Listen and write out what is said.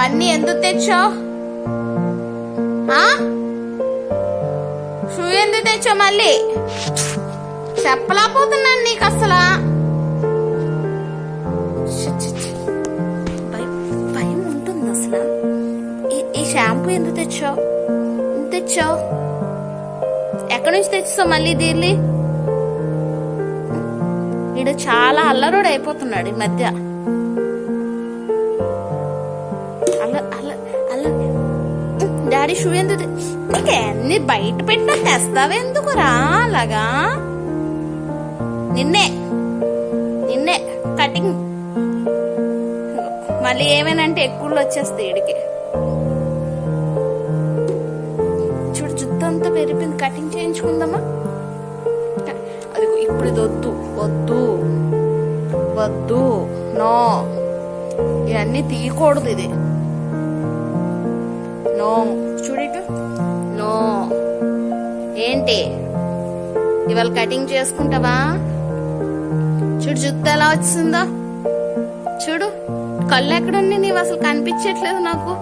అవన్నీ ఎందుకు తెచ్చావు? షూ ఎందుకు తెచ్చావు మళ్ళీ? చెప్పలేకపోతున్నాను నీకు అసలు. భయం ఉంటుంది అసలు. ఈ షాంపూ ఎందుకు తెచ్చావు? ఎక్కడి నుంచి తెచ్చావు మళ్ళీ దీన్ని? వీడు చాలా అల్లరోడు అయిపోతున్నాడు ఈ మధ్య. డాడీ షూ ఎందుకు? అన్ని బయట పెట్టినా తెస్తావెందుకురా అలాగా? నిన్నే కటింగ్ మళ్ళీ ఏమేనంటే ఎక్కువలో వచ్చేస్తాయి వీడికి. చూడు జుట్టు అంతా పెరిపోయింది, కటింగ్ చేయించుకుందామా? అది ఇప్పుడు ఇది వద్దు వద్దు వద్దు, నో, ఇవన్నీ తీయకూడదు, ఇది నో. చూడు నో. ఏంటి ఇవాళ కటింగ్ చేసుకుంటావా? చూడు జుట్టు ఎలా వచ్చిందో చూడు. కళ్ళు ఎక్కడున్నాయి నీవు? అసలు కనిపించట్లేదు నాకు.